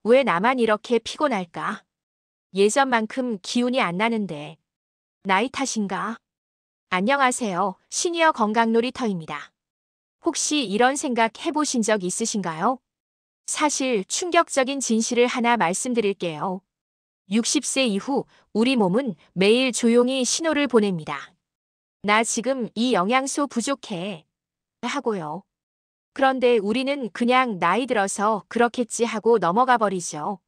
왜 나만 이렇게 피곤할까? 예전만큼 기운이 안 나는데. 나이 탓인가? 안녕하세요. 시니어 건강놀이터입니다. 혹시 이런 생각 해보신 적 있으신가요? 사실 충격적인 진실을 하나 말씀드릴게요. 60세 이후 우리 몸은 매일 조용히 신호를 보냅니다. 나 지금 이 영양소 부족해. 하고요. 그런데 우리는 그냥 나이 들어서 그렇겠지 하고 넘어가 버리죠.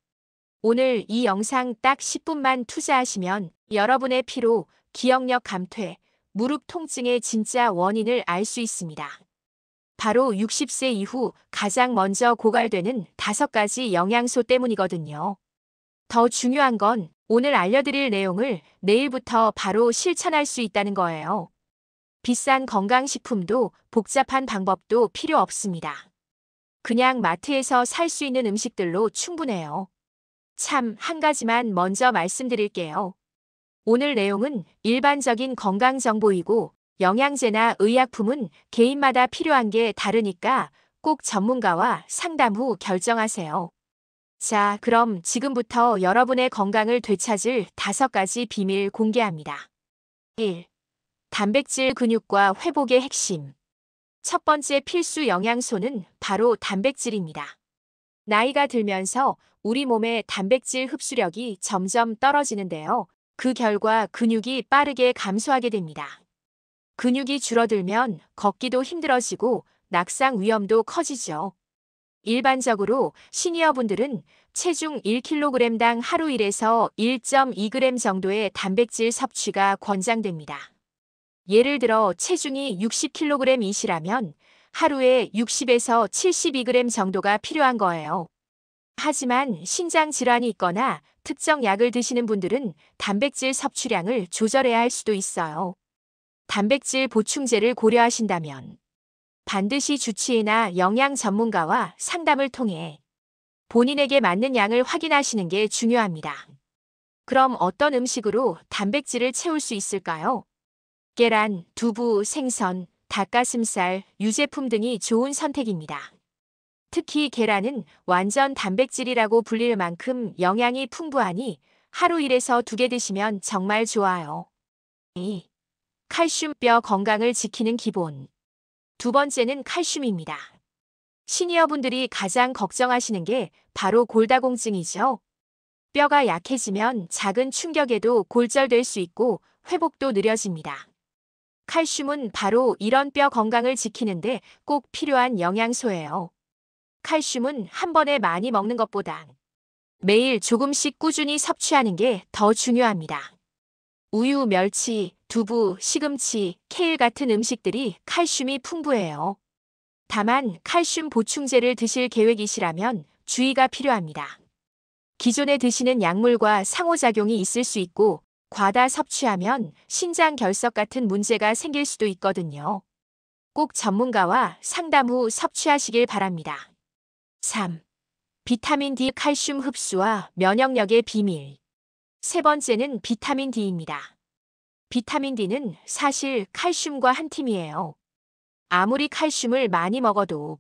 오늘 이 영상 딱 10분만 투자하시면 여러분의 피로, 기억력 감퇴, 무릎 통증의 진짜 원인을 알 수 있습니다. 바로 60세 이후 가장 먼저 고갈되는 5가지 영양소 때문이거든요. 더 중요한 건 오늘 알려드릴 내용을 내일부터 바로 실천할 수 있다는 거예요. 비싼 건강식품도 복잡한 방법도 필요 없습니다. 그냥 마트에서 살 수 있는 음식들로 충분해요. 참, 한 가지만 먼저 말씀드릴게요. 오늘 내용은 일반적인 건강 정보이고 영양제나 의약품은 개인마다 필요한 게 다르니까 꼭 전문가와 상담 후 결정하세요. 자, 그럼 지금부터 여러분의 건강을 되찾을 5가지 비밀 공개합니다. 1. 단백질 근육과 회복의 핵심. 첫 번째 필수 영양소는 바로 단백질입니다. 나이가 들면서 우리 몸의 단백질 흡수력이 점점 떨어지는데요. 그 결과 근육이 빠르게 감소하게 됩니다. 근육이 줄어들면 걷기도 힘들어지고 낙상 위험도 커지죠. 일반적으로 시니어분들은 체중 1kg당 하루 1에서 1.2g 정도의 단백질 섭취가 권장됩니다. 예를 들어 체중이 60kg이시라면 하루에 60에서 72g 정도가 필요한 거예요. 하지만 신장 질환이 있거나 특정 약을 드시는 분들은 단백질 섭취량을 조절해야 할 수도 있어요. 단백질 보충제를 고려하신다면 반드시 주치의나 영양 전문가와 상담을 통해 본인에게 맞는 양을 확인하시는 게 중요합니다. 그럼 어떤 음식으로 단백질을 채울 수 있을까요? 계란, 두부, 생선, 닭가슴살, 유제품 등이 좋은 선택입니다. 특히 계란은 완전 단백질이라고 불릴 만큼 영양이 풍부하니 하루 1에서 2개 드시면 정말 좋아요. 2. 칼슘 뼈 건강을 지키는 기본. 두 번째는 칼슘입니다. 시니어분들이 가장 걱정하시는 게 바로 골다공증이죠. 뼈가 약해지면 작은 충격에도 골절될 수 있고 회복도 느려집니다. 칼슘은 바로 이런 뼈 건강을 지키는데 꼭 필요한 영양소예요. 칼슘은 한 번에 많이 먹는 것보단 매일 조금씩 꾸준히 섭취하는 게 더 중요합니다. 우유, 멸치, 두부, 시금치, 케일 같은 음식들이 칼슘이 풍부해요. 다만 칼슘 보충제를 드실 계획이시라면 주의가 필요합니다. 기존에 드시는 약물과 상호작용이 있을 수 있고 과다 섭취하면 신장 결석 같은 문제가 생길 수도 있거든요. 꼭 전문가와 상담 후 섭취하시길 바랍니다. 3. 비타민 D 칼슘 흡수와 면역력의 비밀. 세 번째는 비타민 D입니다. 비타민 D는 사실 칼슘과 한 팀이에요. 아무리 칼슘을 많이 먹어도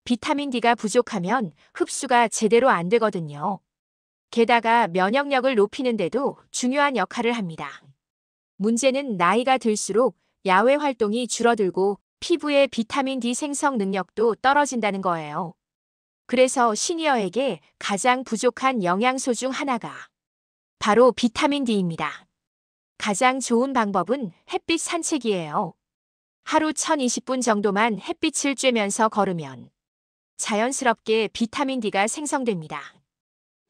비타민 D가 부족하면 흡수가 제대로 안 되거든요. 게다가 면역력을 높이는데도 중요한 역할을 합니다. 문제는 나이가 들수록 야외 활동이 줄어들고 피부의 비타민 D 생성 능력도 떨어진다는 거예요. 그래서 시니어에게 가장 부족한 영양소 중 하나가 바로 비타민 D입니다. 가장 좋은 방법은 햇빛 산책이에요. 하루 1020분 정도만 햇빛을 쬐면서 걸으면 자연스럽게 비타민 D가 생성됩니다.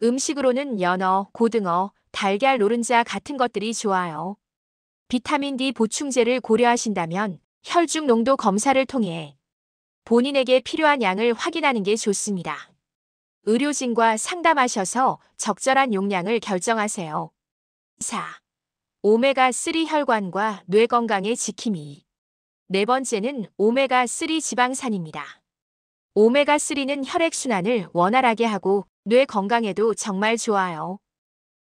음식으로는 연어, 고등어, 달걀 노른자 같은 것들이 좋아요. 비타민 D 보충제를 고려하신다면 혈중 농도 검사를 통해 본인에게 필요한 양을 확인하는 게 좋습니다. 의료진과 상담하셔서 적절한 용량을 결정하세요. 4. 오메가3 혈관과 뇌 건강의 지킴이. 네 번째는 오메가3 지방산입니다. 오메가3는 혈액순환을 원활하게 하고 뇌 건강에도 정말 좋아요.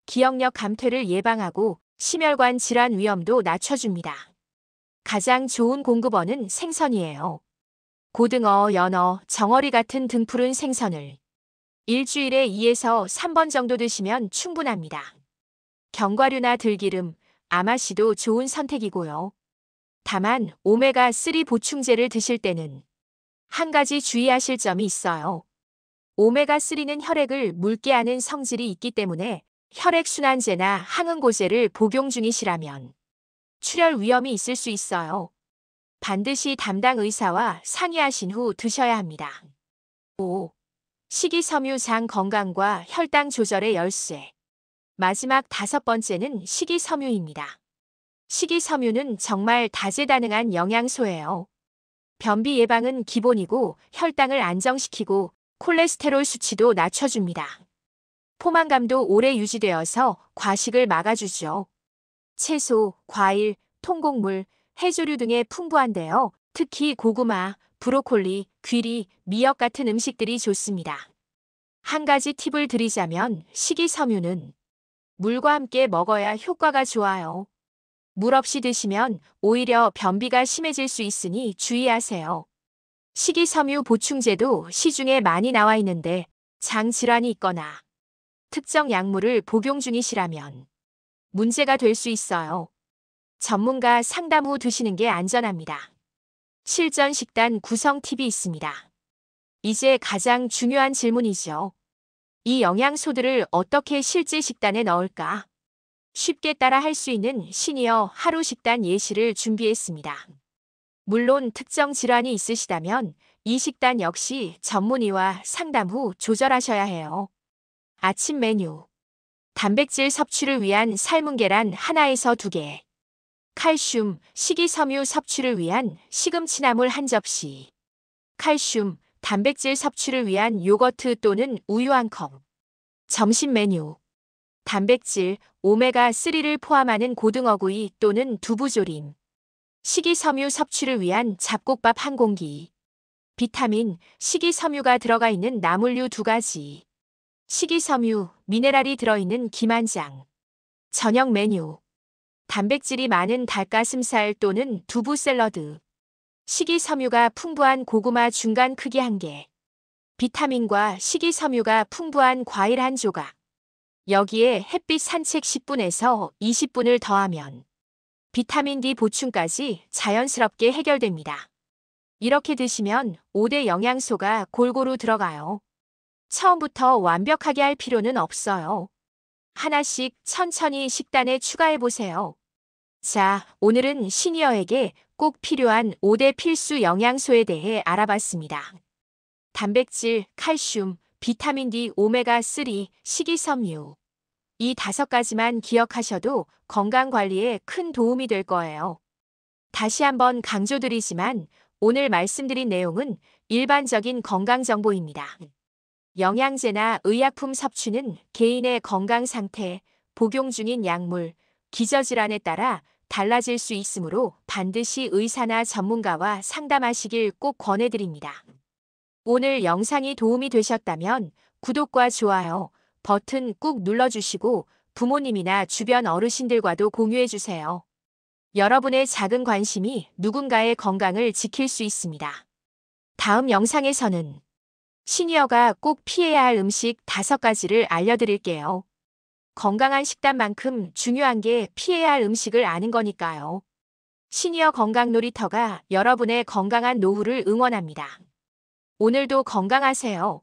기억력 감퇴를 예방하고 심혈관 질환 위험도 낮춰줍니다. 가장 좋은 공급원은 생선이에요. 고등어, 연어, 정어리 같은 등푸른 생선을 일주일에 2에서 3번 정도 드시면 충분합니다. 견과류나 들기름, 아마씨도 좋은 선택이고요. 다만 오메가3 보충제를 드실 때는 한 가지 주의하실 점이 있어요. 오메가3는 혈액을 묽게 하는 성질이 있기 때문에 혈액순환제나 항응고제를 복용 중이시라면 출혈 위험이 있을 수 있어요. 반드시 담당 의사와 상의하신 후 드셔야 합니다. 5. 식이섬유 장 건강과 혈당 조절의 열쇠. 마지막 5번째는 식이섬유입니다. 식이섬유는 정말 다재다능한 영양소예요. 변비 예방은 기본이고 혈당을 안정시키고 콜레스테롤 수치도 낮춰줍니다. 포만감도 오래 유지되어서 과식을 막아주죠. 채소, 과일, 통곡물, 해조류 등에 풍부한데요. 특히 고구마, 브로콜리, 귀리, 미역 같은 음식들이 좋습니다. 한 가지 팁을 드리자면 식이섬유는 물과 함께 먹어야 효과가 좋아요. 물 없이 드시면 오히려 변비가 심해질 수 있으니 주의하세요. 식이섬유 보충제도 시중에 많이 나와 있는데 장 질환이 있거나 특정 약물을 복용 중이시라면 문제가 될 수 있어요. 전문가 상담 후 드시는 게 안전합니다. 실전 식단 구성 팁이 있습니다. 이제 가장 중요한 질문이죠. 이 영양소들을 어떻게 실제 식단에 넣을까? 쉽게 따라 할 수 있는 시니어 하루 식단 예시를 준비했습니다. 물론 특정 질환이 있으시다면 이 식단 역시 전문의와 상담 후 조절하셔야 해요. 아침 메뉴. 단백질 섭취를 위한 삶은 계란 하나에서 2개. 칼슘, 식이섬유 섭취를 위한 시금치나물 1접시. 칼슘, 단백질 섭취를 위한 요거트 또는 우유 1컵. 점심 메뉴. 단백질, 오메가3를 포함하는 고등어구이 또는 두부조림. 식이섬유 섭취를 위한 잡곡밥 1공기. 비타민, 식이섬유가 들어가 있는 나물류 2가지. 식이섬유, 미네랄이 들어있는 김 1장. 저녁 메뉴. 단백질이 많은 닭가슴살 또는 두부 샐러드. 식이섬유가 풍부한 고구마 중간 크기 1개. 비타민과 식이섬유가 풍부한 과일 1조각. 여기에 햇빛 산책 10분에서 20분을 더하면 비타민 D 보충까지 자연스럽게 해결됩니다. 이렇게 드시면 5대 영양소가 골고루 들어가요. 처음부터 완벽하게 할 필요는 없어요. 하나씩 천천히 식단에 추가해보세요. 자, 오늘은 시니어에게 꼭 필요한 5대 필수 영양소에 대해 알아봤습니다. 단백질, 칼슘, 비타민 D, 오메가3, 식이섬유. 이 5가지만 기억하셔도 건강관리에 큰 도움이 될 거예요. 다시 한번 강조드리지만 오늘 말씀드린 내용은 일반적인 건강정보입니다. 영양제나 의약품 섭취는 개인의 건강 상태, 복용 중인 약물, 기저질환에 따라 달라질 수 있으므로 반드시 의사나 전문가와 상담하시길 꼭 권해드립니다. 오늘 영상이 도움이 되셨다면 구독과 좋아요 버튼 꾹 눌러주시고 부모님이나 주변 어르신들과도 공유해주세요. 여러분의 작은 관심이 누군가의 건강을 지킬 수 있습니다. 다음 영상에서는 시니어가 꼭 피해야 할 음식 5가지를 알려드릴게요. 건강한 식단만큼 중요한 게 피해야 할 음식을 아는 거니까요. 시니어 건강 놀이터가 여러분의 건강한 노후를 응원합니다. 오늘도 건강하세요.